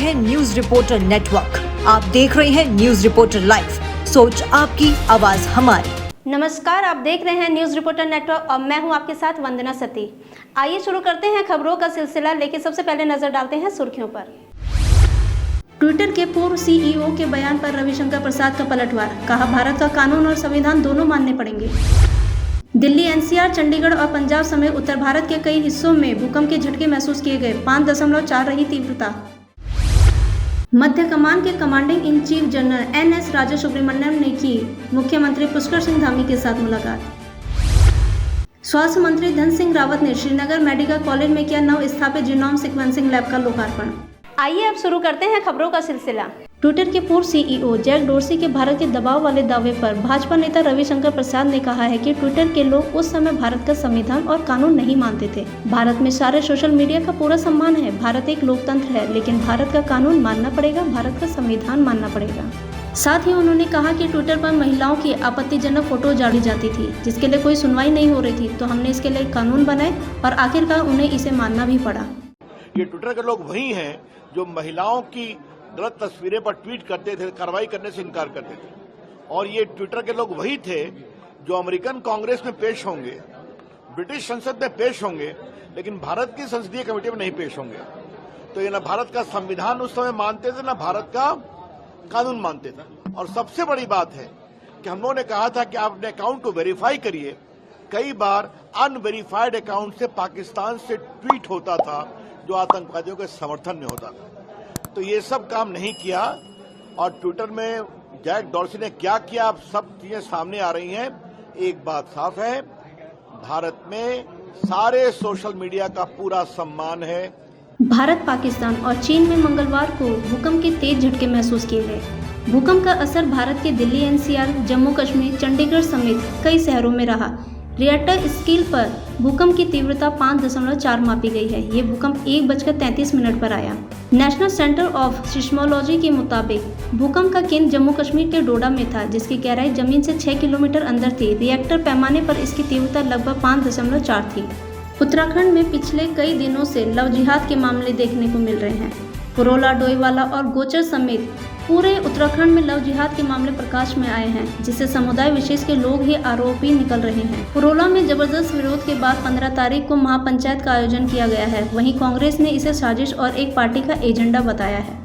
हैं news reporter network. आप देख रहे हैं न्यूज रिपोर्टर लाइव, सोच आपकी, आवाज हमारी। नमस्कार, आप देख रहे हैं न्यूज रिपोर्टर नेटवर्क और मैं हूं आपके साथ वंदना सती। आइए शुरू करते हैं खबरों का सिलसिला, लेकिन सबसे पहले नजर डालते हैं सुर्खियों पर। ट्विटर के पूर्व सीईओ के बयान पर रविशंकर प्रसाद का पलटवार, कहा भारत का कानून और संविधान दोनों मानने पड़ेंगे। दिल्ली, एनसीआर, चंडीगढ़ और पंजाब समेत उत्तर भारत के कई हिस्सों में भूकंप के झटके महसूस किए गए, 5.4 रही तीव्रता। मध्य कमान के commanding in chief general NS Raja Subramaniam ने की मुख्यमंत्री पुष्कर सिंह धामी के साथ मुलाकात। स्वास्थ्य मंत्री धन सिंह रावत ने श्रीनगर मेडिकल कॉलेज में किया नव स्थापित जीनोम सीक्वेंसिंग लैब का लोकार्पण। आइए अब शुरू करते हैं खबरों का सिलसिला। ट्विटर के पूर्व सीईओ जैक डोर्सी के भारत के दबाव वाले दावे पर भाजपा नेता रविशंकर प्रसाद ने कहा है कि ट्विटर के लोग उस समय भारत का संविधान और कानून नहीं मानते थे। भारत में सारे सोशल मीडिया का पूरा सम्मान है। भारत एक लोकतंत्र है, लेकिन भारत का कानून मानना पड़ेगा, भारत का संविधान मानना पड़ेगा। साथ ही उन्होंने कहा कि ट्विटर पर महिलाओं की आपत्तिजनक फोटो डाली जाती थी, जिसके लिए कोई सुनवाई नहीं हो रही थी, तो हमने इसके लिए कानून बनाए और आखिरकार उन्हें इसे मानना भी पड़ा। ये ट्विटर के लोग वही हैं जो महिलाओं की गलत तस्वीरें पर ट्वीट करते थे, कार्रवाई करने से इनकार करते थे। और ये ट्विटर के लोग वही थे जो अमेरिकन कांग्रेस में पेश होंगे, ब्रिटिश संसद में पेश होंगे, लेकिन भारत की संसदीय कमेटी में नहीं पेश होंगे। तो ये न भारत का संविधान उस समय मानते थे, न भारत का कानून मानते थे। और सबसे बड़ी बात है कि हम लोगों ने कहा था कि आप अपने अकाउंट को वेरीफाई करिए। कई बार अनवेरीफाइड अकाउंट से पाकिस्तान से ट्वीट होता था जो आतंकवादियों के समर्थन में होता था। तो ये सब काम नहीं किया और ट्विटर में जैक डॉर्सी ने क्या किया, अब सब चीजें सामने आ रही हैं। एक बात साफ है, भारत में सारे सोशल मीडिया का पूरा सम्मान है। भारत, पाकिस्तान और चीन में मंगलवार को भूकंप के तेज झटके महसूस किए गए। भूकंप का असर भारत के दिल्ली, एनसीआर, जम्मू कश्मीर, चंडीगढ़ समेत कई शहरों में रहा। रिएक्टर स्केल पर भूकंप की तीव्रता 5.4 मापी गई है। ये भूकंप 1:33 पर आया। नेशनल सेंटर ऑफ सिस्मोलॉजी के मुताबिक भूकंप का केंद्र जम्मू कश्मीर के डोडा में था, जिसकी गहराई जमीन से 6 किलोमीटर अंदर थी। रिएक्टर पैमाने पर इसकी तीव्रता लगभग 5.4 थी। उत्तराखंड में पिछले कई दिनों से लव जिहाद के मामले देखने को मिल रहे हैं। पुरोला, डोईवाला और गोचर समेत पूरे उत्तराखंड में लव जिहाद के मामले प्रकाश में आए हैं, जिससे समुदाय विशेष के लोग ही आरोपी निकल रहे हैं। पुरोला में जबरदस्त विरोध के बाद 15 तारीख को महापंचायत का आयोजन किया गया है। वहीं कांग्रेस ने इसे साजिश और एक पार्टी का एजेंडा बताया है।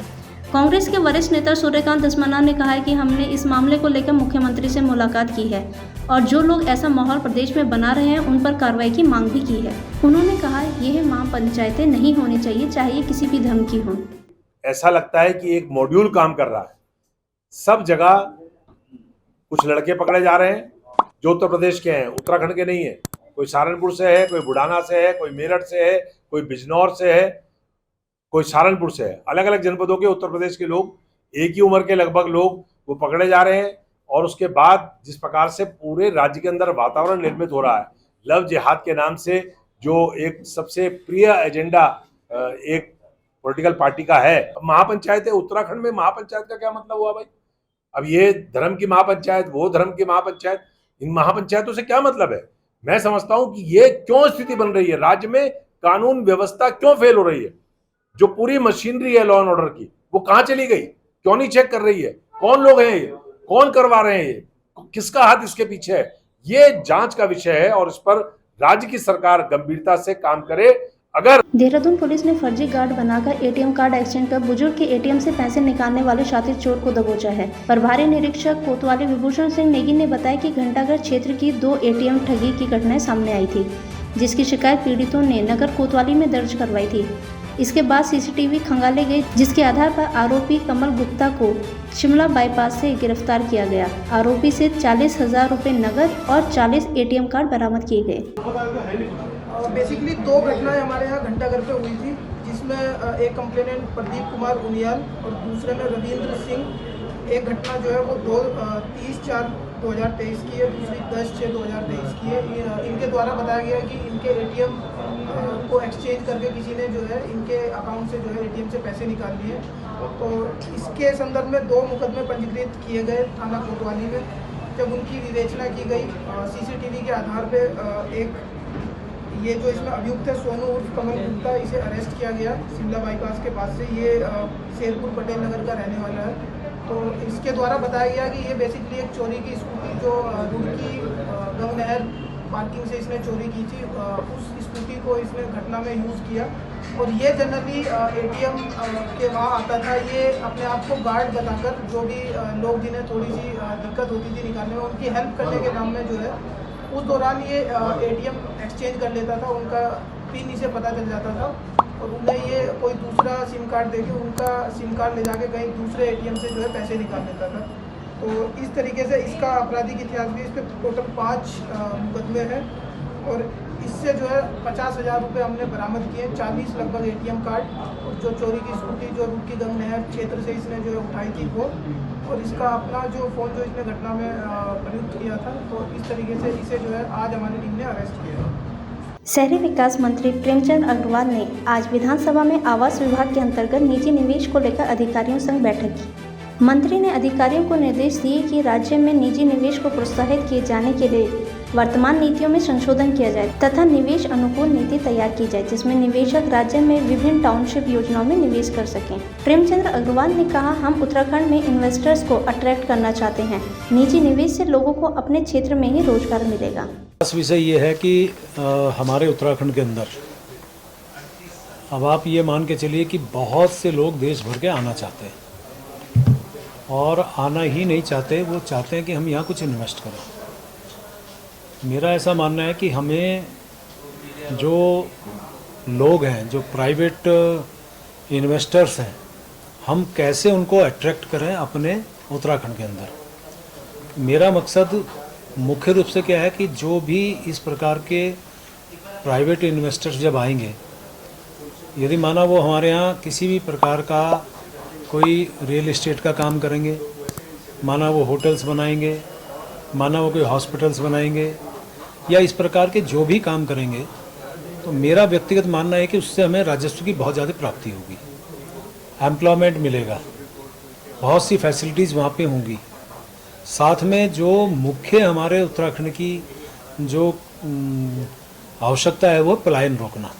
कांग्रेस के वरिष्ठ नेता सूर्यकांत धस्माना ने कहा है कि हमने इस मामले को लेकर मुख्यमंत्री से मुलाकात की है और जो लोग ऐसा माहौल प्रदेश में बना रहे हैं उन पर कार्रवाई की मांग भी की है। उन्होंने कहा यह महापंचायतें नहीं होनी चाहिए, चाहे ये किसी भी धर्म की हों। ऐसा लगता है कि एक मॉड्यूल काम कर रहा है। सब जगह कुछ लड़के पकड़े जा रहे हैं जो उत्तर प्रदेश के हैं, उत्तराखंड के नहीं है। कोई सहारनपुर से है, कोई बुढ़ाना से है, कोई मेरठ से है, कोई बिजनौर से है, कोई सहारनपुर से है। अलग अलग जनपदों के उत्तर प्रदेश के लोग, एक ही उम्र के लगभग लोग, वो पकड़े जा रहे हैं। और उसके बाद जिस प्रकार से पूरे राज्य के अंदर वातावरण निर्मित हो रहा है लव जिहाद के नाम से, जो एक सबसे प्रिय एजेंडा एक पॉलिटिकल पार्टी का है। महापंचायत है, उत्तराखंड में महापंचायत का क्या मतलब हुआ भाई? अब ये धर्म की महापंचायत, वो धर्म की महापंचायत, इन महापंचायतों से क्या मतलब है? मैं समझता हूं कि ये क्यों स्थिति बन रही है, राज्य में कानून व्यवस्था क्यों फेल हो रही है? जो पूरी मशीनरी है लॉ एंड ऑर्डर की, वो कहां चली गई? क्यों नहीं चेक कर रही है? कौन लोग हैं ये? कौन करवा रहे हैं ये? किसका हाथ इसके पीछे है? ये जांच का विषय है और इस पर राज्य की सरकार गंभीरता से काम करे। अगर देहरादून पुलिस ने फर्जी गार्ड बनाकर एटीएम कार्ड एक्सचेंज कर बुजुर्ग के एटीएम से पैसे निकालने वाले शातिर चोर को दबोचा है। प्रभारी निरीक्षक कोतवाली विभूषण सिंह नेगी ने बताया कि घंटाघर क्षेत्र की 2 एटीएम ठगी की घटनाएं सामने आई थी, जिसकी शिकायत पीड़ितों ने नगर कोतवाली में दर्ज करवाई थी। इसके बाद सीसीटीवी खंगाले गए, जिसके आधार पर आरोपी कमल गुप्ता को शिमला बाईपास से गिरफ्तार किया गया। आरोपी से 40,000 रुपये नकद और 40 एटीएम कार्ड बरामद किए गए। बेसिकली 2 घटनाएं हमारे यहाँ घंटाघर पे हुई थी, जिसमें एक कंप्लेनेंट प्रदीप कुमार उनियाल और दूसरे में रविंद्र सिंह। एक घटना जो है वो 30/4/2023 की है, दूसरी 10/6/2023 की है। इनके द्वारा बताया गया कि इनके एटीएम को एक्सचेंज करके किसी ने जो है इनके अकाउंट से जो है एटीएम से पैसे निकाल लिए। तो इसके संदर्भ में 2 मुकदमे पंजीकृत किए गए थाना कोतवाली में। जब उनकी विवेचना की गई सीसीटीवी के आधार पे एक ये जो इसमें अभियुक्त है सोनू उर्फ कमल गुप्ता, इसे अरेस्ट किया गया शिमला बाईपास के पास से। ये शेरपुर पटेल नगर का रहने वाला है। तो इसके द्वारा बताया गया कि ये बेसिकली एक चोरी की स्कूटी जो रुड़की गंग नहर पार्किंग से इसने चोरी की थी, उस स्कूटी को इसने घटना में यूज़ किया। और ये जनरली एटीएम के वहाँ आता था, ये अपने आप को गार्ड बताकर जो भी लोग जिन्हें थोड़ी सी दिक्कत होती थी निकालने में, उनकी हेल्प करने के नाम में जो है उस दौरान ये एटीएम एक्सचेंज कर लेता था। उनका पिन इसे पता चल जाता था और उन्हें ये कोई दूसरा सिम कार्ड देके उनका सिम कार्ड ले जाके कहीं दूसरे एटीएम से जो है पैसे निकाल लेता था। तो इस तरीके से इसका आपराधिक इतिहास भी, इस पर टोटल 5 मुकदमे हैं और इससे जो है 50,000 रुपये हमने बरामद किए, 40 लगभग एटीएम कार्ड और जो चोरी की स्कूटी जो रुड़की गंग नहर क्षेत्र से इसने जो है उठाई थी वो, और इसका अपना जो फ़ोन जो इसने घटना में प्रयुक्त किया था। तो इस तरीके से इसे जो है आज हमारी टीम ने अरेस्ट किया है। शहरी विकास मंत्री प्रेमचंद अग्रवाल ने आज विधानसभा में आवास विभाग के अंतर्गत निजी निवेश को लेकर अधिकारियों संग बैठक की। मंत्री ने अधिकारियों को निर्देश दिए कि राज्य में निजी निवेश को प्रोत्साहित किए जाने के लिए वर्तमान नीतियों में संशोधन किया जाए तथा निवेश अनुकूल नीति तैयार की जाए, जिसमें निवेशक राज्य में विभिन्न टाउनशिप योजनाओं में निवेश कर सकें। प्रेमचंद अग्रवाल ने कहा, हम उत्तराखंड में इन्वेस्टर्स को अट्रैक्ट करना चाहते हैं। निजी निवेश से लोगों को अपने क्षेत्र में ही रोजगार मिलेगा। खास विषय ये है कि हमारे उत्तराखंड के अंदर अब आप ये मान के चलिए कि बहुत से लोग देश भर के आना चाहते हैं और आना ही नहीं चाहते, वो चाहते हैं कि हम यहाँ कुछ इन्वेस्ट करें। मेरा ऐसा मानना है कि हमें जो लोग हैं, जो प्राइवेट इन्वेस्टर्स हैं, हम कैसे उनको अट्रैक्ट करें अपने उत्तराखंड के अंदर। मेरा मकसद मुख्य रूप से क्या है कि जो भी इस प्रकार के प्राइवेट इन्वेस्टर्स जब आएंगे, यदि माना वो हमारे यहाँ किसी भी प्रकार का कोई रियल एस्टेट का काम करेंगे, माना वो होटल्स बनाएंगे, माना वो कोई हॉस्पिटल्स बनाएंगे या इस प्रकार के जो भी काम करेंगे, तो मेरा व्यक्तिगत मानना है कि उससे हमें राजस्व की बहुत ज़्यादा प्राप्ति होगी, एम्प्लॉयमेंट मिलेगा, बहुत सी फैसिलिटीज़ वहाँ पे होंगी। साथ में जो मुख्य हमारे उत्तराखंड की जो आवश्यकता है वो पलायन रोकना।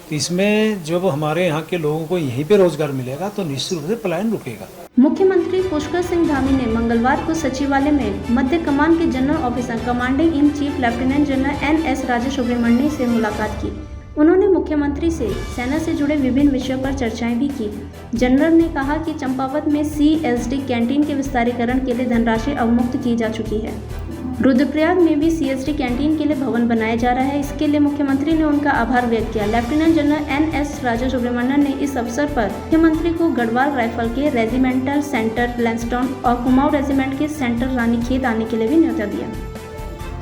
तो इसमें जब हमारे यहाँ के लोगों को यहीं पे रोजगार मिलेगा तो निश्चित रूप से पलायन रुकेगा। मुख्यमंत्री पुष्कर सिंह धामी ने मंगलवार को सचिवालय में मध्य कमान के general officer commanding in chief lieutenant general NS राजा सुब्रमण्यम से मुलाकात की। उन्होंने मुख्यमंत्री से सेना से जुड़े विभिन्न विषयों पर चर्चाएं भी की। जनरल ने कहा कि चंपावत में CSD कैंटीन के विस्तारीकरण के लिए धनराशि अवमुक्त की जा चुकी है। रुद्रप्रयाग में भी CSD कैंटीन के लिए भवन बनाया जा रहा है। इसके लिए मुख्यमंत्री ने उनका आभार व्यक्त किया। लेफ्टिनेंट जनरल NS राजा सुब्रमण्यम ने इस अवसर पर मुख्यमंत्री को गढ़वाल राइफल के रेजिमेंटल सेंटर लैंसडाउन और कुमाऊं रेजिमेंट के सेंटर रानीखेत आने के लिए भी न्योता दिया।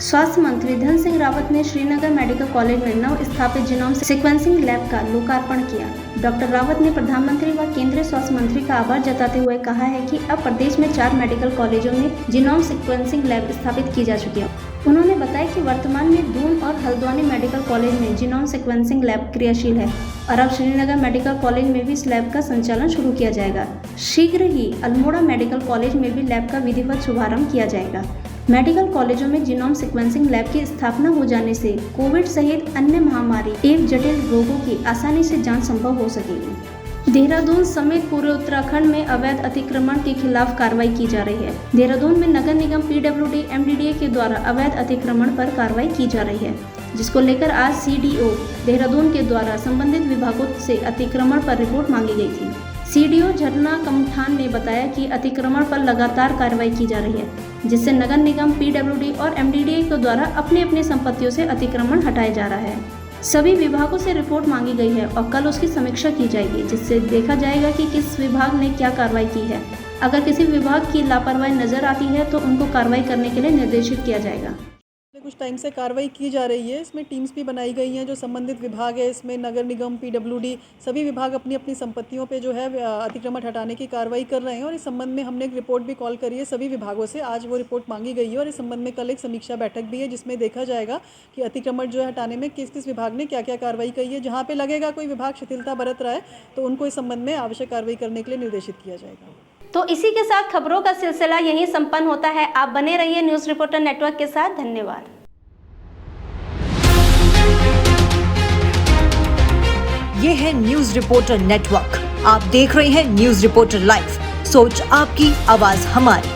स्वास्थ्य मंत्री धन सिंह रावत ने श्रीनगर मेडिकल कॉलेज में नव स्थापित जीनोम सीक्वेंसिंग लैब का लोकार्पण किया। डॉक्टर रावत ने प्रधानमंत्री व केंद्रीय स्वास्थ्य मंत्री का आभार जताते हुए कहा है कि अब प्रदेश में 4 मेडिकल कॉलेजों में जीनोम सीक्वेंसिंग लैब स्थापित की जा चुकी है। उन्होंने बताया कि वर्तमान में दून और हल्द्वानी मेडिकल कॉलेज में जीनोम सीक्वेंसिंग लैब क्रियाशील है और अब श्रीनगर मेडिकल कॉलेज में भी इस लैब का संचालन शुरू किया जाएगा। शीघ्र ही अल्मोड़ा मेडिकल कॉलेज में भी लैब का विधिवत शुभारंभ किया जाएगा। मेडिकल कॉलेजों में जीनोम सीक्वेंसिंग लैब की स्थापना हो जाने से कोविड सहित अन्य महामारी एवं जटिल रोगों की आसानी से जांच संभव हो सकेगी। देहरादून समेत पूरे उत्तराखंड में अवैध अतिक्रमण के खिलाफ कार्रवाई की जा रही है। देहरादून में नगर निगम PWD MDDA के द्वारा अवैध अतिक्रमण पर कार्रवाई की जा रही है, जिसको लेकर आज CDO देहरादून के द्वारा संबंधित विभागों से अतिक्रमण पर रिपोर्ट मांगी गई थी। CDO झरना कमठान ने बताया कि अतिक्रमण पर लगातार कार्रवाई की जा रही है, जिससे नगर निगम PWD और MDDA के द्वारा अपनी अपनी संपत्तियों से अतिक्रमण हटाया जा रहा है। सभी विभागों से रिपोर्ट मांगी गई है और कल उसकी समीक्षा की जाएगी, जिससे देखा जाएगा कि किस विभाग ने क्या कार्रवाई की है। अगर किसी विभाग की लापरवाही नजर आती है तो उनको कार्रवाई करने के लिए निर्देशित किया जाएगा। कुछ टाइम से कार्रवाई की जा रही है। इसमें टीम्स भी बनाई गई हैं जो संबंधित विभाग है। इसमें नगर निगम PWD सभी विभाग अपनी अपनी संपत्तियों पे जो है अतिक्रमण हटाने की कार्रवाई कर रहे हैं और इस संबंध में हमने एक रिपोर्ट भी कॉल करी है सभी विभागों से। आज वो रिपोर्ट मांगी गई है और इस संबंध में कल एक समीक्षा बैठक भी है, जिसमें देखा जाएगा कि अतिक्रमण जो है हटाने में किस किस विभाग ने क्या क्या कार्रवाई की है। जहाँ पर लगेगा कोई विभाग शिथिलता बरत रहा है तो उनको इस संबंध में आवश्यक कार्रवाई करने के लिए निर्देशित किया जाएगा। तो इसी के साथ खबरों का सिलसिला यहीं संपन्न होता है। आप बने रहिए न्यूज़ रिपोर्टर नेटवर्क के साथ। धन्यवाद। ये है न्यूज रिपोर्टर नेटवर्क। आप देख रहे हैं न्यूज रिपोर्टर लाइव। सोच आपकी, आवाज हमारी।